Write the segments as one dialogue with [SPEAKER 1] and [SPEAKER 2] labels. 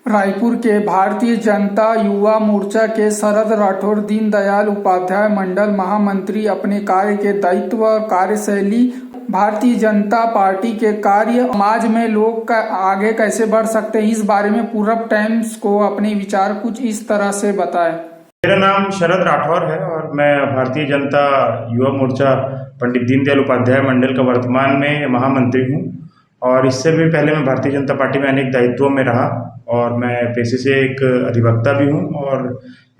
[SPEAKER 1] रायपुर के भारतीय जनता युवा मोर्चा के शरद राठौर दीनदयाल उपाध्याय मंडल महामंत्री अपने कार्य के दायित्व और कार्यशैली भारतीय जनता पार्टी के कार्य समाज में लोग आगे कैसे बढ़ सकते हैं, इस बारे में पूरब टाइम्स को अपने विचार कुछ इस तरह से बताएं।
[SPEAKER 2] मेरा नाम शरद राठौर है और मैं भारतीय जनता युवा मोर्चा पंडित दीनदयाल उपाध्याय मंडल का वर्तमान में महामंत्री हूँ। और इससे भी पहले मैं भारतीय जनता पार्टी में अनेक दायित्वों में रहा और मैं पेशे से एक अधिवक्ता भी हूँ और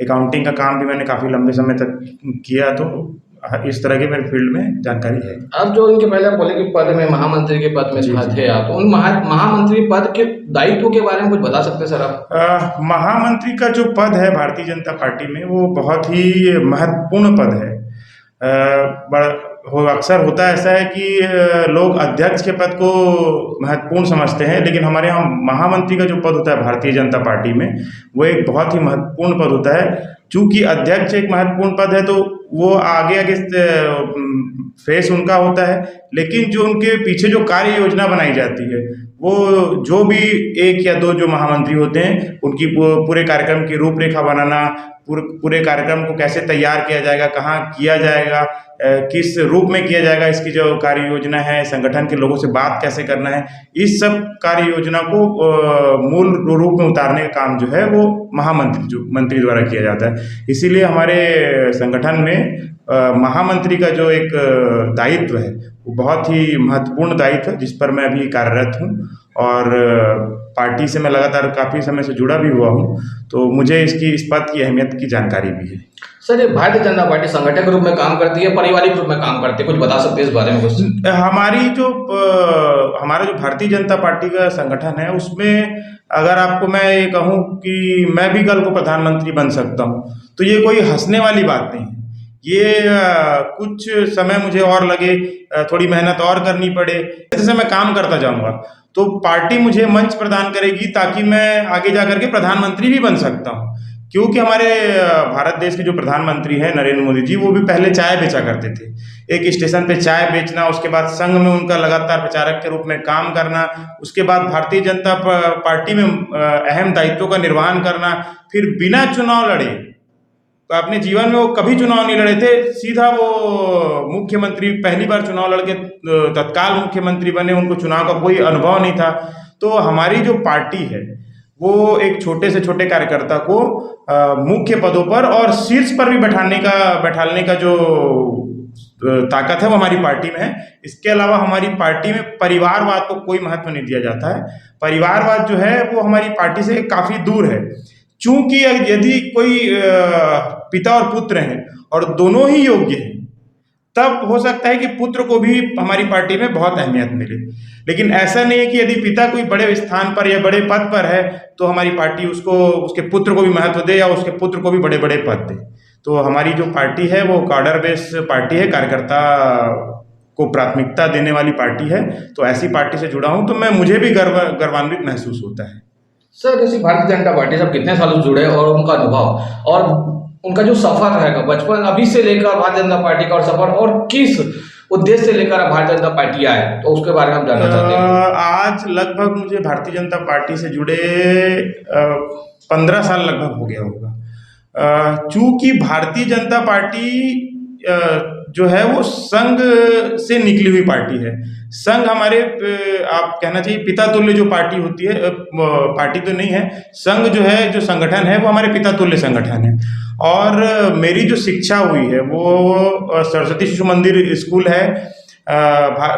[SPEAKER 2] अकाउंटिंग का काम भी मैंने काफ़ी लंबे समय तक किया। तो इस तरह के मेरे फील्ड में जानकारी है।
[SPEAKER 3] अब जो उनके पहले बोले कि पद में महामंत्री के पद में थे आप, तो उन महामंत्री पद के दायित्व के बारे में कुछ बता सकते हैं सर आप?
[SPEAKER 2] महामंत्री का जो पद है भारतीय जनता पार्टी में वो बहुत ही महत्वपूर्ण पद है। अक्सर होता ऐसा है कि लोग अध्यक्ष के पद को महत्वपूर्ण समझते हैं, लेकिन हमारे यहाँ महामंत्री का जो पद होता है भारतीय जनता पार्टी में वो एक बहुत ही महत्वपूर्ण पद होता है। चूँकि अध्यक्ष एक महत्वपूर्ण पद है तो वो आगे आगे फेस उनका होता है, लेकिन जो उनके पीछे जो कार्य योजना बनाई जाती है वो जो भी एक या दो जो महामंत्री होते हैं उनकी पूरे कार्यक्रम की रूपरेखा बनाना, पूरे कार्यक्रम को कैसे तैयार किया जाएगा, कहाँ किया जाएगा, किस रूप में किया जाएगा, इसकी जो कार्य योजना है, संगठन के लोगों से बात कैसे करना है, इस सब कार्य योजना को मूल रूप में उतारने का काम जो है वो मंत्री द्वारा किया जाता है। इसीलिए हमारे संगठन में महामंत्री का जो एक दायित्व है वो बहुत ही महत्वपूर्ण दायित्व है, जिस पर मैं अभी कार्यरत हूँ और पार्टी से मैं लगातार काफ़ी समय से जुड़ा भी हुआ हूँ, तो मुझे इस पद की अहमियत की जानकारी भी है।
[SPEAKER 3] सर, ये भारतीय जनता पार्टी संगठन के रूप में काम करती है, पारिवारिक रूप में काम करती है, कुछ बता सकते हैं इस बारे में कुछ?
[SPEAKER 2] हमारा जो भारतीय जनता पार्टी का संगठन है उसमें अगर आपको मैं ये कहूँ कि मैं भी कल को प्रधानमंत्री बन सकता हूँ तो ये कोई हंसने वाली बात नहीं है। ये कुछ समय मुझे और लगे, थोड़ी मेहनत और करनी पड़े, जैसे मैं काम करता जाऊंगा तो पार्टी मुझे मंच प्रदान करेगी ताकि मैं आगे जा करके प्रधानमंत्री भी बन सकता हूँ। क्योंकि हमारे भारत देश के जो प्रधानमंत्री हैं नरेंद्र मोदी जी, वो भी पहले चाय बेचा करते थे। एक स्टेशन पे चाय बेचना, उसके बाद संघ में उनका लगातार प्रचारक के रूप में काम करना, उसके बाद भारतीय जनता पार्टी में अहम दायित्वों का निर्वहन करना, फिर बिना चुनाव लड़े, तो अपने जीवन में वो कभी चुनाव नहीं लड़े थे, सीधा वो मुख्यमंत्री पहली बार चुनाव लड़के तत्काल मुख्यमंत्री बने, उनको चुनाव का कोई अनुभव नहीं था। तो हमारी जो पार्टी है वो एक छोटे से छोटे कार्यकर्ता को मुख्य पदों पर और शीर्ष पर भी बैठालने का जो ताकत है वो हमारी पार्टी में है। इसके अलावा हमारी पार्टी में परिवारवाद को कोई महत्व नहीं दिया जाता है। परिवारवाद जो है वो हमारी पार्टी से काफ़ी दूर है। चूंकि यदि कोई पिता और पुत्र हैं और दोनों ही योग्य हैं, तब हो सकता है कि पुत्र को भी हमारी पार्टी में बहुत अहमियत मिले, लेकिन ऐसा नहीं है कि यदि पिता कोई बड़े स्थान पर या बड़े पद पर है तो हमारी पार्टी उसके पुत्र को भी महत्व दे या उसके पुत्र को भी बड़े बड़े पद दे। तो हमारी जो पार्टी है वो कार्डर बेस पार्टी है, कार्यकर्ता को प्राथमिकता देने वाली पार्टी है। तो ऐसी पार्टी से जुड़ा हूँ तो मुझे भी गर्वान्वित महसूस होता है।
[SPEAKER 3] सर, जैसे भारतीय जनता पार्टी से कितने सालों जुड़े और उनका अनुभव और उनका जो सफर रहेगा बचपन अभी से लेकर भारतीय जनता पार्टी का और सफर, और किस उद्देश्य से लेकर भारतीय जनता पार्टी आए, तो उसके बारे में हम जानना चाहते हैं।
[SPEAKER 2] आज लगभग मुझे भारतीय जनता पार्टी से जुड़े 15 साल लगभग हो गया होगा। चूंकि भारतीय जनता पार्टी जो है वो संघ से निकली हुई पार्टी है। संघ हमारे आप कहना चाहिए पिता तुल्य जो पार्टी होती है, पार्टी तो नहीं है, संघ जो है, जो संगठन है वो हमारे पिता तुल्य संगठन है। और मेरी जो शिक्षा हुई है वो सरस्वती शिशु मंदिर स्कूल है,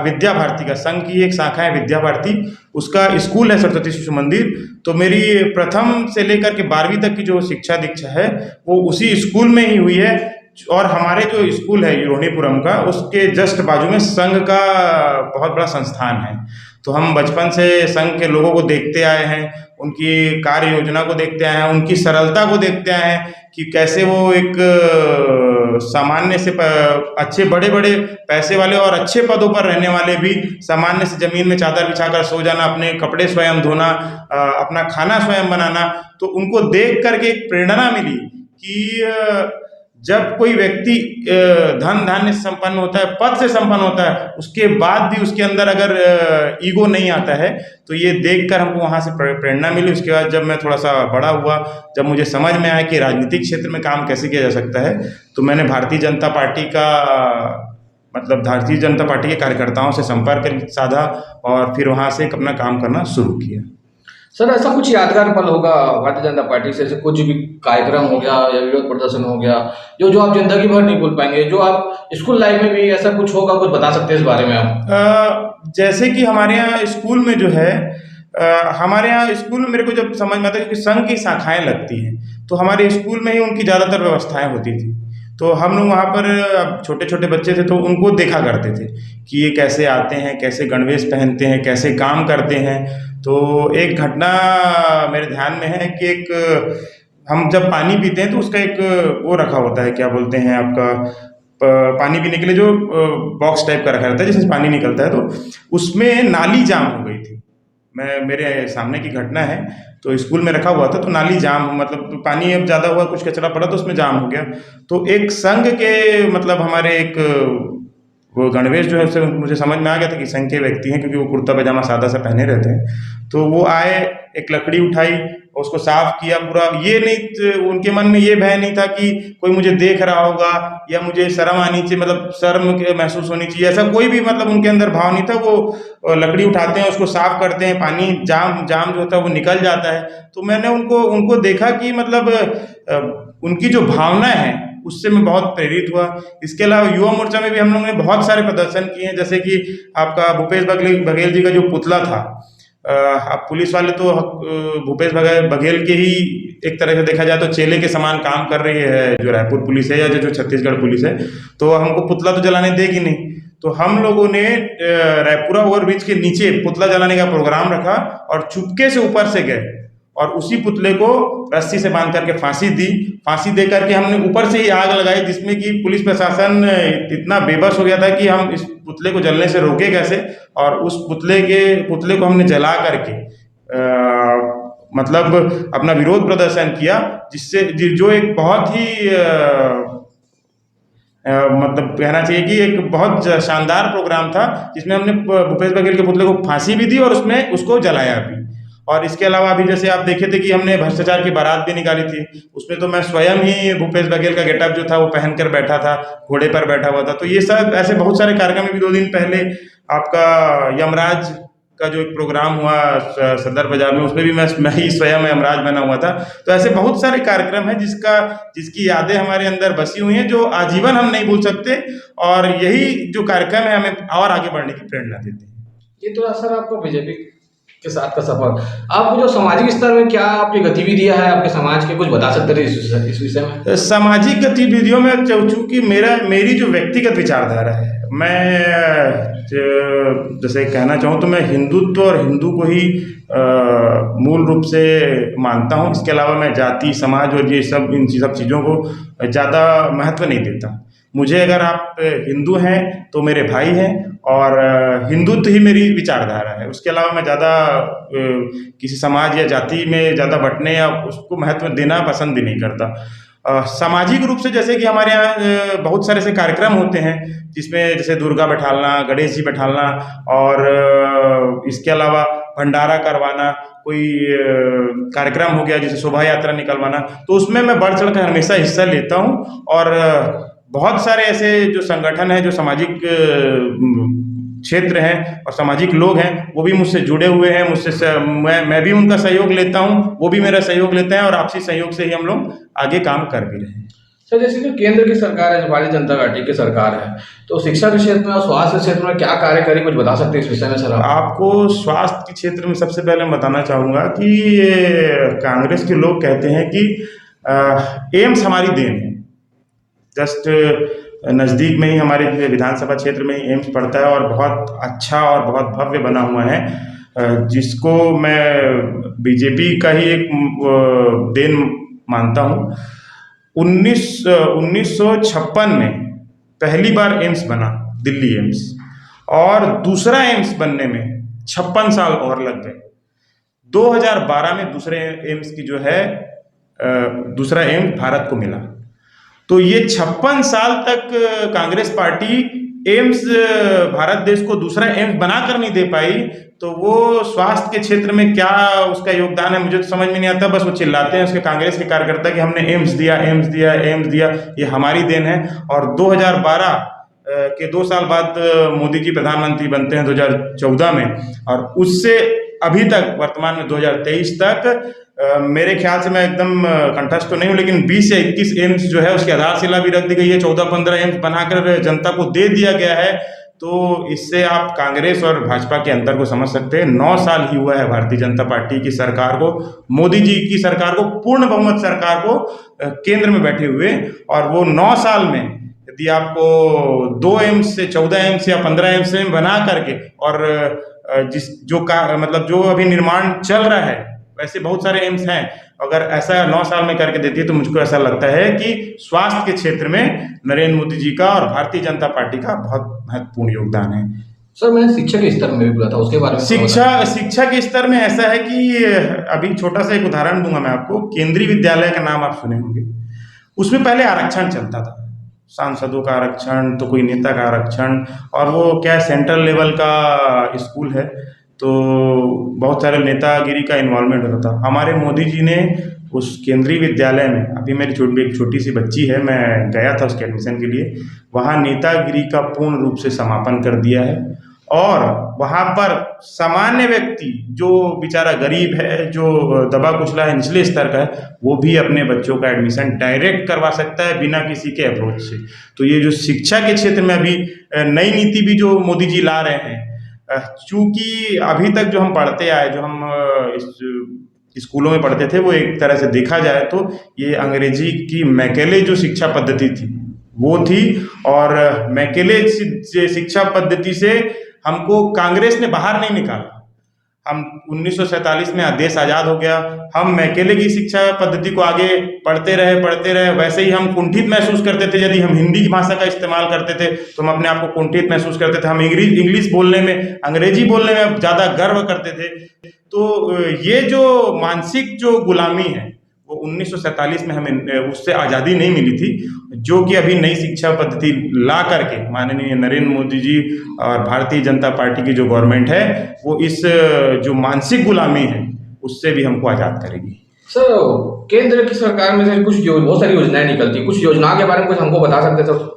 [SPEAKER 2] विद्या भारती का, संघ की एक शाखा है विद्या भारती, उसका स्कूल है सरस्वती शिशु मंदिर। तो मेरी प्रथम से लेकर के 12वीं तक की जो शिक्षा दीक्षा है वो उसी स्कूल में ही हुई है। और हमारे जो स्कूल है रोहिणीपुरम का, उसके जस्ट बाजू में संघ का बहुत बड़ा संस्थान है। तो हम बचपन से संघ के लोगों को देखते आए हैं, उनकी कार्य योजना को देखते आए हैं, उनकी सरलता को देखते आए हैं कि कैसे वो एक सामान्य से अच्छे बड़े बड़े पैसे वाले और अच्छे पदों पर रहने वाले भी सामान्य से जमीन में चादर बिछाकर सो जाना, अपने कपड़े स्वयं धोना, अपना खाना स्वयं बनाना। तो उनको देख करके एक प्रेरणा मिली कि जब कोई व्यक्ति धन धान्य से संपन्न होता है, पद से संपन्न होता है, उसके बाद भी उसके अंदर अगर ईगो नहीं आता है, तो ये देखकर हमको वहाँ से प्रेरणा मिली। उसके बाद जब मैं थोड़ा सा बड़ा हुआ, जब मुझे समझ में आया कि राजनीतिक क्षेत्र में काम कैसे किया जा सकता है, तो मैंने भारतीय जनता पार्टी के कार्यकर्ताओं से संपर्क साधा और फिर वहाँ से अपना काम करना शुरू किया।
[SPEAKER 3] सर, ऐसा कुछ यादगार पल होगा भारतीय जनता पार्टी से, ऐसे कुछ भी कार्यक्रम हो गया या विरोध प्रदर्शन हो गया जो आप जिंदगी भर नहीं भूल पाएंगे, जो आप स्कूल लाइफ में भी ऐसा कुछ होगा, कुछ बता सकते हैं इस बारे में आप?
[SPEAKER 2] जैसे कि हमारे यहाँ स्कूल में जो है, हमारे यहाँ स्कूल में मेरे को जब समझ में आता है कि संघ की शाखाएं लगती हैं, तो हमारे स्कूल में ही उनकी ज़्यादातर व्यवस्थाएं होती थी। तो हम लोग वहाँ पर छोटे छोटे बच्चे थे तो उनको देखा करते थे कि ये कैसे आते हैं, कैसे गणवेश पहनते हैं, कैसे काम करते हैं। तो एक घटना मेरे ध्यान में है कि हम जब पानी पीते हैं तो उसका एक वो रखा होता है, क्या बोलते हैं आपका, पानी पीने के लिए जो बॉक्स टाइप का रखा रहता है जिसमें पानी निकलता है, तो उसमें नाली जाम हो गई थी। मेरे सामने की घटना है। तो स्कूल में रखा हुआ था, तो नाली जाम, मतलब पानी अब ज़्यादा हुआ, कुछ कचरा पड़ा तो उसमें जाम हो गया। तो एक संघ के मतलब हमारे एक वो गणवेश जो है उससे मुझे समझ में आ गया था कि संघ के व्यक्ति हैं, क्योंकि वो कुर्ता पैजामा सादा सा पहने रहते हैं। तो वो आए, एक लकड़ी उठाई, उसको साफ किया पूरा। ये नहीं, उनके मन में ये भय नहीं था कि कोई मुझे देख रहा होगा या मुझे शर्म आनी चाहिए, मतलब शर्म महसूस होनी चाहिए, ऐसा कोई भी मतलब उनके अंदर भाव नहीं था। वो लकड़ी उठाते हैं, उसको साफ करते हैं, पानी जाम जो होता है वो निकल जाता है। तो मैंने उनको देखा कि मतलब उनकी जो भावना है उससे मैं बहुत प्रेरित हुआ। इसके अलावा युवा मोर्चा में भी हम लोगों ने बहुत सारे प्रदर्शन किए हैं, जैसे कि आपका भूपेश बघेल जी का जो पुतला था, अब पुलिस वाले तो भूपेश बघेल के ही एक तरह से देखा जाए तो चेले के समान काम कर रही है, जो रायपुर पुलिस है या जो छत्तीसगढ़ पुलिस है। तो हमको पुतला तो जलाने देगी नहीं, तो हम लोगों ने रायपुरा ओवरब्रिज के नीचे पुतला जलाने का प्रोग्राम रखा और चुपके से ऊपर से गए और उसी पुतले को रस्सी से बांध करके फांसी दी। फांसी दे करके हमने ऊपर से ही आग लगाई, जिसमें कि पुलिस प्रशासन इतना बेबस हो गया था कि हम इस पुतले को जलने से रोके कैसे। और उस पुतले को हमने जला करके मतलब अपना विरोध प्रदर्शन किया, जिससे जो एक बहुत ही मतलब कहना चाहिए कि एक बहुत शानदार प्रोग्राम था, जिसमें हमने भूपेश बघेल के पुतले को फांसी भी दी और उसमें उसको जलाया भी। और इसके अलावा अभी जैसे आप देखे थे कि हमने भ्रष्टाचार की बारात भी निकाली थी, उसमें तो मैं स्वयं ही भूपेश बघेल का गेटअप जो था वो पहन कर बैठा था, घोड़े पर बैठा हुआ था। तो ये सब ऐसे बहुत सारे कार्यक्रम में भी 2 दिन पहले आपका यमराज का जो एक प्रोग्राम हुआ सदर बाजार में, उसमें भी मैं ही स्वयं यमराज बना हुआ था। तो ऐसे बहुत सारे कार्यक्रम हैं जिसकी यादें हमारे अंदर बसी हुई हैं, जो आजीवन हम नहीं भूल सकते। और यही जो कार्यक्रम है हमें और आगे बढ़ने की प्रेरणा देते हैं।
[SPEAKER 3] ये तो सर आपको बीजेपी के साथ का सफर, आप जो सामाजिक स्तर में क्या आपकी गतिविधियां हैं आपके समाज के, कुछ बता सकते थे इस विषय में?
[SPEAKER 2] सामाजिक गतिविधियों में चूंकि मेरी जो व्यक्तिगत विचारधारा है, मैं जैसे कहना चाहूँ तो मैं हिंदुत्व और हिंदू को ही मूल रूप से मानता हूँ। इसके अलावा मैं जाति समाज और इन सब चीज़ों को ज़्यादा महत्व नहीं देता। मुझे अगर आप हिंदू हैं तो मेरे भाई हैं और हिंदुत्व ही मेरी विचारधारा है। उसके अलावा मैं ज़्यादा किसी समाज या जाति में ज़्यादा बंटने या उसको महत्व देना पसंद भी नहीं करता। सामाजिक रूप से जैसे कि हमारे यहाँ बहुत सारे ऐसे कार्यक्रम होते हैं जिसमें जैसे दुर्गा बैठालना, गणेश जी बैठालना और इसके अलावा भंडारा करवाना, कोई कार्यक्रम हो गया जैसे शोभा यात्रा निकलवाना, तो उसमें मैं बढ़ चढ़ कर हमेशा हिस्सा लेता हूँ। और बहुत सारे ऐसे जो संगठन हैं, जो सामाजिक क्षेत्र हैं और सामाजिक लोग हैं, वो भी मुझसे जुड़े हुए हैं। मैं भी उनका सहयोग लेता हूँ, वो भी मेरा सहयोग लेते हैं और आपसी सहयोग से ही हम लोग आगे काम कर भी रहे हैं।
[SPEAKER 3] सर, जैसे कि केंद्र की सरकार है, भारतीय जनता पार्टी की सरकार है, तो शिक्षा के क्षेत्र में और स्वास्थ्य के क्षेत्र में क्या कार्य करें, कुछ बता सकते हैं इस विषय में सर?
[SPEAKER 2] आपको स्वास्थ्य के क्षेत्र में सबसे पहले मैं बताना चाहूँगा कि कांग्रेस के लोग कहते हैं कि एम्स हमारी देन है। जस्ट नज़दीक में ही हमारे विधानसभा क्षेत्र में ही एम्स पड़ता है और बहुत अच्छा और बहुत भव्य बना हुआ है, जिसको मैं बीजेपी का ही एक देन मानता हूँ। 1956 में पहली बार एम्स बना, दिल्ली एम्स, और दूसरा एम्स बनने में 56 साल और लग गए। 2012 में दूसरे एम्स की जो है दूसरा एम्स भारत को मिला। तो ये 56 साल तक कांग्रेस पार्टी एम्स भारत देश को दूसरा एम्स बनाकर नहीं दे पाई, तो वो स्वास्थ्य के क्षेत्र में क्या उसका योगदान है मुझे तो समझ में नहीं आता। बस वो चिल्लाते हैं उसके कांग्रेस के कार्यकर्ता कि हमने एम्स दिया, एम्स दिया, एम्स दिया, ये हमारी देन है। और 2012 के 2 साल बाद मोदी जी प्रधानमंत्री बनते हैं 2014 में, और उससे अभी तक वर्तमान में 2023 तक मेरे ख्याल से, मैं एकदम कंठस्थ तो नहीं हूँ, लेकिन 20 से 21 एम्स जो है उसकी आधारशिला भी रख दी गई है, 14-15 एम्स बनाकर जनता को दे दिया गया है। तो इससे आप कांग्रेस और भाजपा के अंतर को समझ सकते हैं। 9 साल ही हुआ है भारतीय जनता पार्टी की सरकार को, मोदी जी की सरकार को, पूर्ण बहुमत सरकार को केंद्र में बैठे हुए, और वो 9 साल में यदि आपको 2 एम्स से 14 एम्स या 15 एम्स में बना करके, और मतलब जो अभी निर्माण चल रहा है वैसे बहुत सारे एम्स हैं, अगर ऐसा 9 साल में करके देती है तो मुझको ऐसा लगता है कि स्वास्थ्य के क्षेत्र में नरेंद्र मोदी जी का और भारतीय जनता पार्टी का बहुत महत्वपूर्ण योगदान है।
[SPEAKER 3] सर, मैंने शिक्षा के स्तर में भी बोला था, उसके बारे में
[SPEAKER 2] शिक्षा के स्तर में ऐसा है कि अभी छोटा सा एक उदाहरण दूंगा मैं आपको। केंद्रीय विद्यालय का नाम आप सुने होंगे, उसमें पहले आरक्षण चलता था, सांसदों का आरक्षण तो कोई नेता का आरक्षण, और वो क्या सेंट्रल लेवल का स्कूल है तो बहुत सारे नेतागिरी का इन्वॉल्वमेंट होता था। हमारे मोदी जी ने उस केंद्रीय विद्यालय में, अभी मेरी एक छोटी सी बच्ची है, मैं गया था उसके एडमिशन के लिए, वहाँ नेतागिरी का पूर्ण रूप से समापन कर दिया है। और वहाँ पर सामान्य व्यक्ति जो बेचारा गरीब है, जो दबा कुचला है, निचले स्तर का है, वो भी अपने बच्चों का एडमिशन डायरेक्ट करवा सकता है बिना किसी के अप्रोच से। तो ये जो शिक्षा के क्षेत्र में अभी नई नीति भी जो मोदी जी ला रहे हैं, चूंकि अभी तक जो हम पढ़ते आए, जो हम स्कूलों में पढ़ते थे, वो एक तरह से देखा जाए तो ये अंग्रेजी की मैकेले जो शिक्षा पद्धति थी वो थी, और मैकेले शिक्षा पद्धति से हमको कांग्रेस ने बाहर नहीं निकाला। हम 1947 में देश आज़ाद हो गया, हम मैकेले की शिक्षा पद्धति को आगे पढ़ते रहे, वैसे ही हम कुंठित महसूस करते थे। यदि हम हिंदी की भाषा का इस्तेमाल करते थे तो हम अपने आप को कुंठित महसूस करते थे, हम इंग्लिश बोलने में, अंग्रेजी बोलने में ज़्यादा गर्व करते थे। तो ये जो मानसिक जो गुलामी है वो 1947 में हमें उससे आज़ादी नहीं मिली थी, जो कि अभी नई शिक्षा पद्धति ला करके माननीय नरेंद्र मोदी जी और भारतीय जनता पार्टी की जो गवर्नमेंट है वो इस जो मानसिक गुलामी है उससे भी हमको आज़ाद करेगी।
[SPEAKER 3] सर, केंद्र की सरकार में से बहुत सारी योजनाएं निकलती, कुछ योजनाओं के बारे में कुछ हमको बता सकते सर?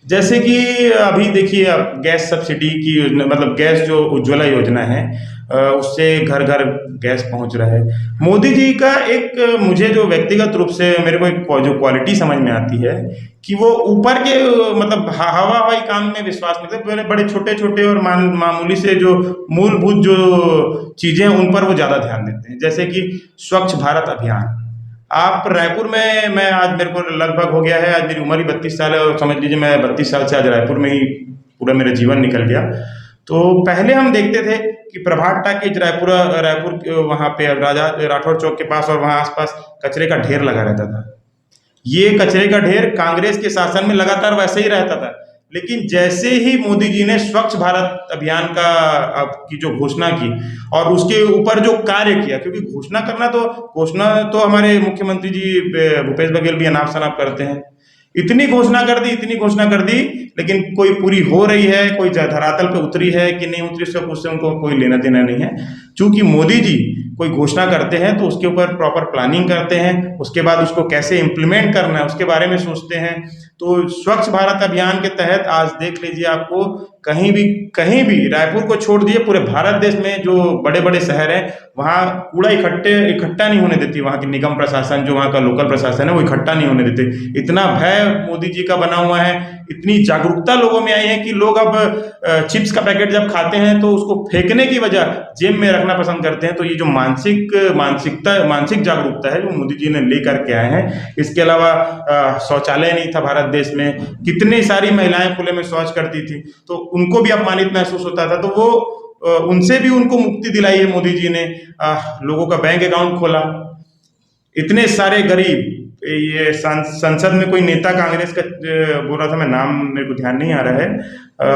[SPEAKER 2] जैसे कि अभी देखिए, अब गैस सब्सिडी की योजना, मतलब गैस जो उज्ज्वला योजना है, उससे घर घर गैस पहुंच रहा है। मोदी जी का एक, मुझे जो व्यक्तिगत रूप से मेरे को एक जो क्वालिटी समझ में आती है कि वो ऊपर के मतलब हवाई काम में विश्वास नहीं करते, बड़े छोटे छोटे और मामूली से जो मूलभूत जो चीज़ें हैं उन पर वो ज़्यादा ध्यान देते हैं। जैसे कि स्वच्छ भारत अभियान, आप रायपुर में, मैं आज मेरे को लगभग हो गया है, आज मेरी उम्र ही 32 साल है, और समझ लीजिए मैं 32 साल से आज रायपुर में ही पूरा मेरा जीवन निकल गया। तो पहले हम देखते थे कि प्रभात टाकीज रायपुर वहाँ पे राजा राठौर चौक के पास और वहाँ आसपास कचरे का ढेर लगा रहता था। ये कचरे का ढेर कांग्रेस के शासन में लगातार वैसे ही रहता था, लेकिन जैसे ही मोदी जी ने स्वच्छ भारत अभियान की जो घोषणा की और उसके ऊपर जो कार्य किया, क्योंकि घोषणा तो हमारे मुख्यमंत्री जी भूपेश बघेल भी अनाप शनाप करते हैं, इतनी घोषणा कर दी, लेकिन कोई पूरी हो रही है, कोई धरातल पे उतरी है कि नहीं उतरी, उससे उनको कोई लेना देना नहीं है। चूंकि मोदी जी कोई घोषणा करते हैं तो उसके ऊपर प्रॉपर प्लानिंग करते हैं, उसके बाद उसको कैसे इम्प्लीमेंट करना है उसके बारे में सोचते हैं। तो स्वच्छ भारत अभियान के तहत आज देख लीजिए, आपको कहीं भी रायपुर को छोड़ दिए, पूरे भारत देश में जो बड़े बड़े शहर हैं वहाँ कूड़ा इकट्ठा नहीं होने देती, वहाँ की निगम प्रशासन, जो वहाँ का लोकल प्रशासन है वो इकट्ठा नहीं होने देते। इतना भय मोदी जी का बना हुआ है, इतनी जागरूकता लोगों में आई है कि लोग अब चिप्स का पैकेट जब खाते हैं तो उसको फेंकने की बजाय जेब में रखना पसंद करते हैं। तो ये जो मानसिक जागरूकता है जो मोदी जी ने लेकर के आए हैं। इसके अलावा शौचालय नहीं था भारत देश में, कितनी सारी महिलाएं खुले में शौच करती थी तो उनको भी अपमानित महसूस होता था, तो वो उनसे भी उनको मुक्ति दिलाई है मोदी जी ने। लोगों का बैंक अकाउंट खोला, इतने सारे गरीब, ये संसद में कोई नेता कांग्रेस का बोल रहा था, मैं नाम मेरे को ध्यान नहीं आ रहा है,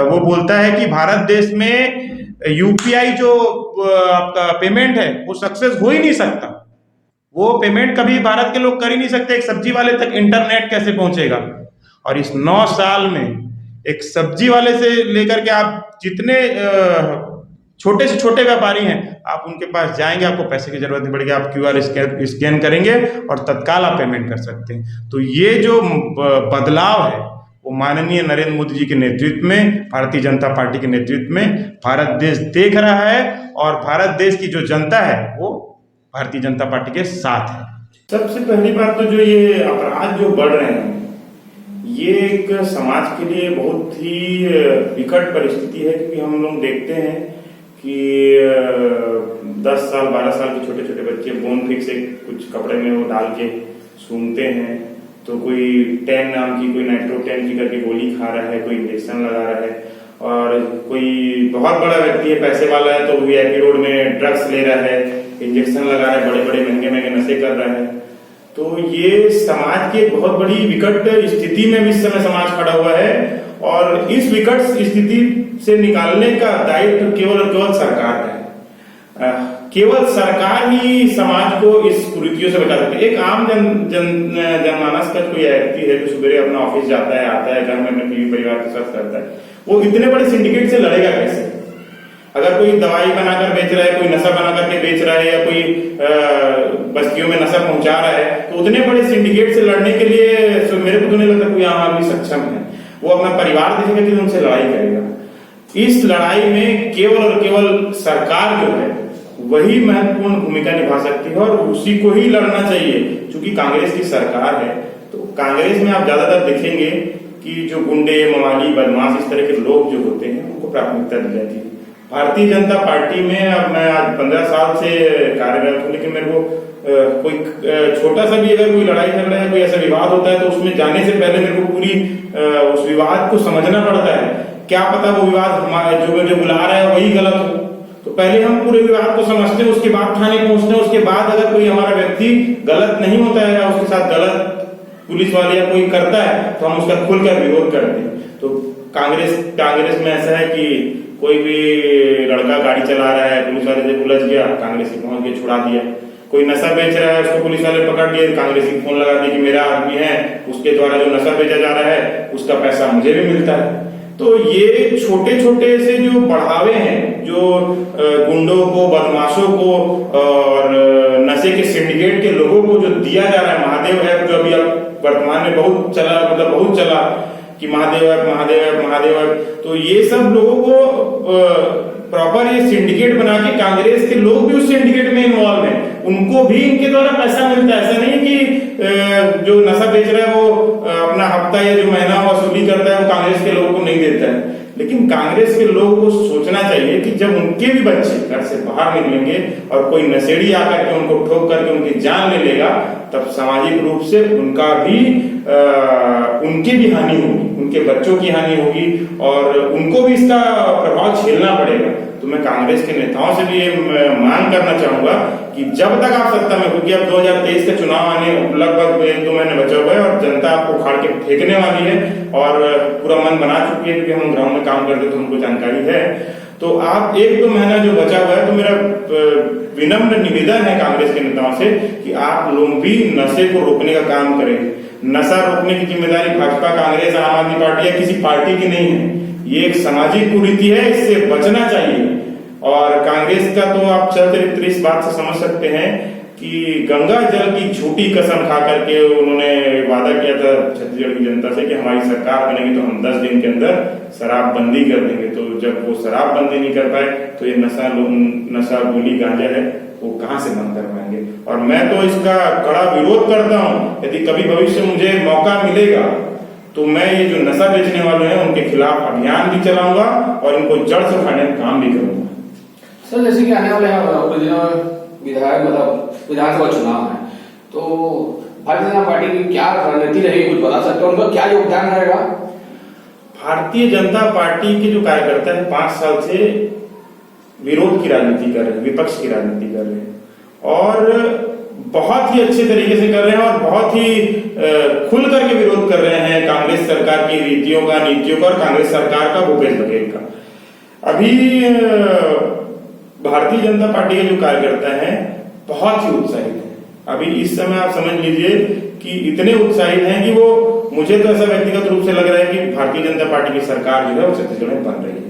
[SPEAKER 2] वो बोलता है कि भारत देश में यूपीआई जो आपका पेमेंट है वो सक्सेस हो ही नहीं सकता। वो पेमेंट कभी भारत के लोग कर ही नहीं सकते। एक सब्जी वाले तक इंटरनेट कैसे पहुंचेगा? और इस 9 साल में एक सब्जी वाले से लेकर के आप जितने छोटे से छोटे व्यापारी हैं, आप उनके पास जाएंगे, आपको पैसे की जरूरत नहीं पड़ेगी, आप QR स्कैन करेंगे और तत्काल आप पेमेंट कर सकते हैं। तो ये जो बदलाव है वो माननीय नरेंद्र मोदी जी के नेतृत्व में, भारतीय जनता पार्टी के नेतृत्व में भारत देश देख रहा है और भारत देश की जो जनता है वो भारतीय जनता पार्टी के साथ है। सबसे पहली बात तो जो ये अपराध जो बढ़ रहे हैं, ये एक समाज के लिए बहुत ही विकट परिस्थिति है, क्योंकि हम लोग देखते हैं कि 10 साल 12 साल के छोटे छोटे बच्चे बोनफिक से कुछ कपड़े में वो डाल के सूंघते हैं, तो कोई 10 नाम की, कोई नाइट्रो 10 की करके गोली खा रहा है, कोई इंजेक्शन लगा रहा है, और कोई बहुत बड़ा व्यक्ति है, पैसे वाला है, तो VIP रोड में ड्रग्स ले रहा है, इंजेक्शन लगा रहा है, बड़े बड़े महंगे महंगे नशे कर रहा है। तो ये समाज की बहुत बड़ी विकट स्थिति में भी इस समय समाज खड़ा हुआ है, और इस विकट स्थिति से निकालने का दायित्व केवल और केवल सरकार का है। केवल सरकार ही समाज को इस कुरीतियों से बचा सकती है। एक आम जनमानस का कोई व्यक्ति है जो सुबह अपना ऑफिस जाता है, आता है, घर में अपने बीवी परिवार के साथ करता है, वो इतने बड़े सिंडिकेट से लड़ेगा कैसे? अगर कोई दवाई बनाकर बेच रहा है, कोई नशा बना करके बेच रहा है, या कोई बस्तियों में नशा पहुंचा रहा है, तो उतने बड़े सिंडिकेट से लड़ने के लिए मेरे को तो नहीं लगता कोई आम आदमी सक्षम है। वो अपना परिवार देखेगा कि उनसे लड़ाई करेगा। इस लड़ाई में केवल और केवल सरकार जो है वही महत्वपूर्ण भूमिका निभा सकती है, और उसी को ही लड़ना चाहिए। क्योंकि कांग्रेस की सरकार है, तो कांग्रेस में आप ज्यादातर देखेंगे कि जो गुंडे, मवाली, बदमाश, इस तरह के लोग जो होते हैं उनको प्राथमिकता दी जाती है। भारतीय जनता पार्टी में अब मैं आज 15 साल से कार्यरत हूँ, लेकिन मेरे को कोई छोटा सा भी अगर कोई लड़ाई झगड़ा है, कोई ऐसा विवाद होता है, तो उसमें जाने से पहले मेरे को पूरी उस विवाद को समझना पड़ता है। क्या पता वो विवाद जो बुला रहा है वही गलत हो, तो पहले हम पूरे विवाद को समझते हैं, उसके बाद थाने पहुंचते हैं, उसके बाद अगर कोई हमारा व्यक्ति गलत नहीं होता है या उसके साथ गलत पुलिस वाले या कोई करता है, तो हम उसका खुलकर विरोध करते हैं। तो कांग्रेस में ऐसा है कि कोई भी लड़का गाड़ी चला रहा है, पुलिस वाले से उलझ गया, कांग्रेस की पहुंच के छुड़ा दिया। कोई नशा बेच रहा है, उसको पुलिस वाले पकड़ लिए, कांग्रेस की फोन लगा दी कि मेरा आदमी है, उसके द्वारा जो नशा बेचा जा रहा है उसका पैसा मुझे भी मिलता है। तो ये छोटे छोटे से जो बढ़ावे हैं, जो गुंडों को, बदमाशों को और नशे के सिंडिकेट के लोगों को जो दिया जा रहा है, महादेव ऐप जो अभी वर्तमान में बहुत चला, मतलब बहुत चला कि महादेव ऐप, तो ये सब लोगों को प्रॉपर ये सिंडिकेट बना के कांग्रेस के लोग भी उस सिंडिकेट में इन्वॉल्व हैं, उनको भी इनके द्वारा पैसा मिलता है। ऐसा नहीं कि जो नशा बेच रहा है वो अपना हफ्ता या जो महीना वसूली करता है वो कांग्रेस के लोगों को नहीं देता है। लेकिन कांग्रेस के लोगों को सोचना चाहिए कि जब उनके भी बच्चे घर से बाहर निकलेंगे और कोई नशेड़ी आकर के उनको ठोक करके उनकी जान ले लेगा, तब सामाजिक रूप से उनकी भी हानि होगी, उनके बच्चों की हानि होगी, और उनको भी इसका प्रभाव झेलना पड़ेगा। तो मैं कांग्रेस के नेताओं से भी ये मांग करना चाहूंगा कि जब तक आप सत्ता में, क्योंकि अब 2023 का चुनाव आने लगभग 1-2 महीने बचा हुआ है और जनता आपको उखाड़ के फेंकने वाली है और पूरा मन बना चुकी है, क्योंकि हम ग्राउंड में काम करते तो हमको जानकारी है। तो आप 1-2 महीना जो बचा हुआ है, तो मेरा विनम्र निवेदन है कांग्रेस के नेताओं से कि आप लोग भी नशे को रोकने का काम करें। नशा रोकने की जिम्मेदारी भाजपा, कांग्रेस, आम आदमी पार्टी या किसी पार्टी की नहीं है, ये एक सामाजिक कुरीति है, इससे बचना चाहिए। और कांग्रेस का तो आप चरित्र इस बात से समझ सकते हैं कि गंगा जल की झूठी कसम खा करके उन्होंने वादा किया था छत्तीसगढ़ की जनता से कि हमारी सरकार बनेगी तो हम 10 दिन के अंदर शराबबंदी कर देंगे। तो जब वो शराबबंदी नहीं कर पाए, तो ये नशा गोली गांजा है वो कहां से बंद कर पाएंगे। और मैं तो इसका कड़ा विरोध करता हूं। यदि कभी भविष्य मुझे मौका मिलेगा तो मैं ये जो नशा बेचने वाले हैं उनके खिलाफ अभियान भी चलाऊंगा और इनको जड़ से उखाड़ने का काम भी करूंगा।
[SPEAKER 3] सर, जैसे कि आने वाले विधानसभा चुनाव है, तो भारतीय जनता पार्टी की क्या रणनीति रहेगी, कुछ बता सकते हो? उनका क्या योगदान रहेगा?
[SPEAKER 2] भारतीय जनता पार्टी के जो कार्यकर्ता है 5 साल से विरोध की राजनीति कर रहे हैं, विपक्ष की राजनीति कर रहे हैं और बहुत ही अच्छे तरीके से कर रहे हैं और बहुत ही खुल करके विरोध कर रहे हैं कांग्रेस सरकार की रीतियों का, नीतियों का और कांग्रेस सरकार का, भूपेश बघेल का। अभी भारतीय जनता पार्टी के जो कार्यकर्ता हैं बहुत ही उत्साहित हैं। अभी इस समय आप समझ लीजिए कि इतने उत्साहित हैं कि वो, मुझे तो ऐसा व्यक्तिगत रूप से लग रहा है कि भारतीय जनता पार्टी की सरकार जो है वो छत्तीसगढ़ में बन रही है।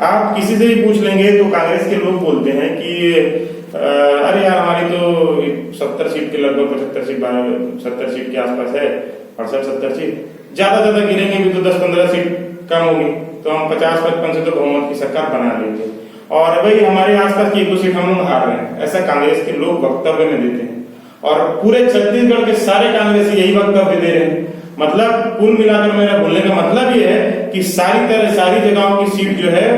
[SPEAKER 2] आप किसी से भी पूछ लेंगे तो कांग्रेस के लोग बोलते हैं कि अरे यार हमारी तो 70 सीट के लगभग 70 सीट के आसपास है, 68-70 सीट, ज्यादा गिरेंगे भी तो 10-15 सीट कम होगी, तो हम 50-55 से तो बहुमत की सरकार बना लेंगे और भाई हमारे आसपास की 1-2 सीट हम लोग हार रहे हैं, ऐसा कांग्रेस के लोग वक्तव्य में देते हैं। और पूरे छत्तीसगढ़ के सारे कांग्रेसी यही वक्तव्य दे रहे हैं। मतलब कुल मिलाकर मेरा बोलने का मतलब ये है कि सारी जगहों की सीट जो है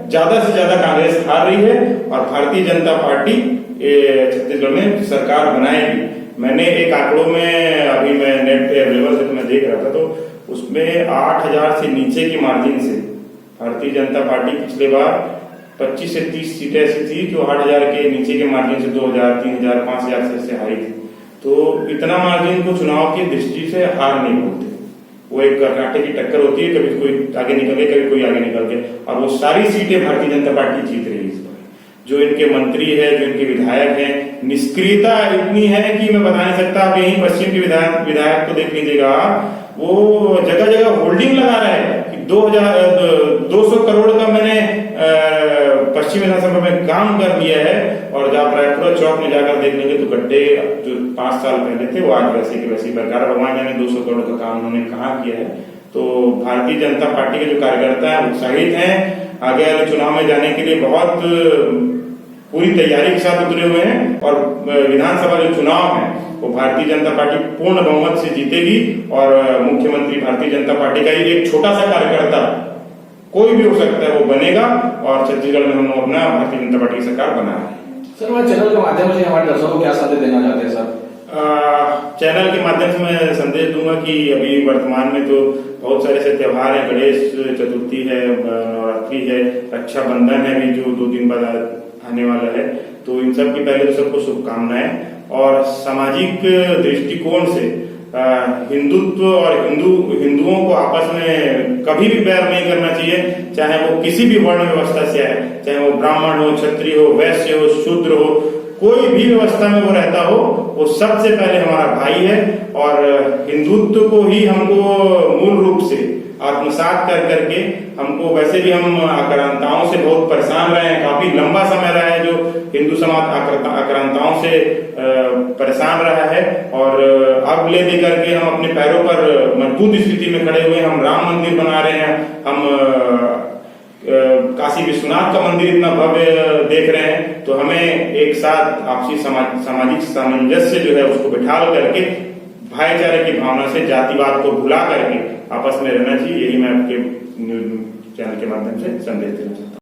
[SPEAKER 2] ज्यादा से ज्यादा कांग्रेस हार रही है और भारतीय जनता पार्टी छत्तीसगढ़ में सरकार बनाएगी। मैंने एक आंकड़ों में अभी मैं नेट पे अवेलेबल से मैं देख रहा था, तो उसमें 8000 से नीचे की मार्जिन से भारतीय जनता पार्टी पिछले बार 25 से 30 सीटें ऐसी थी जो 8000 के नीचे के मार्जिन से 2000, 3000, 5000 से हारी थी। तो इतना मार्जिन को चुनाव की दृष्टि से हार नहीं बोलते, वो एक कर्नाटक की टक्कर होती है, कभी कोई आगे निकल गया, कभी कोई आगे निकल गया, और वो सारी सीटें भारतीय जनता पार्टी जीत रही है इस बार। जो इनके मंत्री है, जो इनके विधायक हैं, निष्क्रियता इतनी है कि मैं बता नहीं सकता। आप यही पश्चिम के विधायक को देख लीजिएगा, वो जगह जगह होल्डिंग लगा रहा है कि 200 करोड़ का मैंने पश्चिम विधानसभा में काम कर दिया है, और जब रायपुरा चौक में जाकर देख लेंगे तो गड्ढे जो 5 साल पहले थे वो आज वैसे के वैसे बरकरार। भगवान जाने 200 करोड़ का काम उन्होंने कहाँ किया है। तो भारतीय जनता पार्टी के जो कार्यकर्ता हैं उत्साहित हैं, आगे वाले चुनाव में जाने के लिए बहुत पूरी तैयारी के साथ उतरे हुए हैं, और विधानसभा जो चुनाव है वो भारतीय जनता पार्टी पूर्ण बहुमत से जीतेगी, और मुख्यमंत्री भारतीय जनता पार्टी का ही एक छोटा सा कार्यकर्ता, कोई भी हो सकता है, वो बनेगा, और छत्तीसगढ़ में हम लोग अपना भारतीय जनता पार्टी की सरकार बना रहे हैं।
[SPEAKER 3] सर, मैं चैनल के माध्यम से हमारे दर्शकों को क्या संदेश देना चाहते हैं सर?
[SPEAKER 2] चैनल के माध्यम से मैं संदेश दूंगा कि अभी वर्तमान में तो बहुत सारे ऐसे त्योहार है, गणेश चतुर्थी है, नवरात्रि है, रक्षाबंधन है भी जो 2 दिन बाद आने वाला है, तो इन सब की पहले तो सबको शुभकामनाएं। और सामाजिक दृष्टिकोण से हिंदुत्व और हिंदुओं को आपस में कभी भी बैर नहीं करना चाहिए, चाहे वो किसी भी वर्ण व्यवस्था से आए, चाहे वो ब्राह्मण हो, क्षत्रिय हो, वैश्य हो, शूद्र हो, कोई भी व्यवस्था में वो रहता हो, वो सबसे पहले हमारा भाई है। और हिंदुत्व को ही हमको मूल रूप से आत्मसात कर करके, हमको वैसे भी हम आक्रांताओं से बहुत परेशान रहे हैं, काफी लंबा समय रहा है जो हिंदू समाज आक्रांताओं से परेशान रहा है, और अब ले दे करके हम अपने पैरों पर मजबूत स्थिति में खड़े हुए हैं। हम राम मंदिर बना रहे हैं, हम काशी विश्वनाथ का मंदिर इतना भव्य देख रहे हैं, तो हमें एक साथ आपसी सामाजिक सामंजस्य जो है उसको बिठाल करके भाईचारे की भावना से जातिवाद को भुला करके आपस में रहना चाहिए। यही मैं आपके चैनल के माध्यम से संदेश देना चाहता हूँ।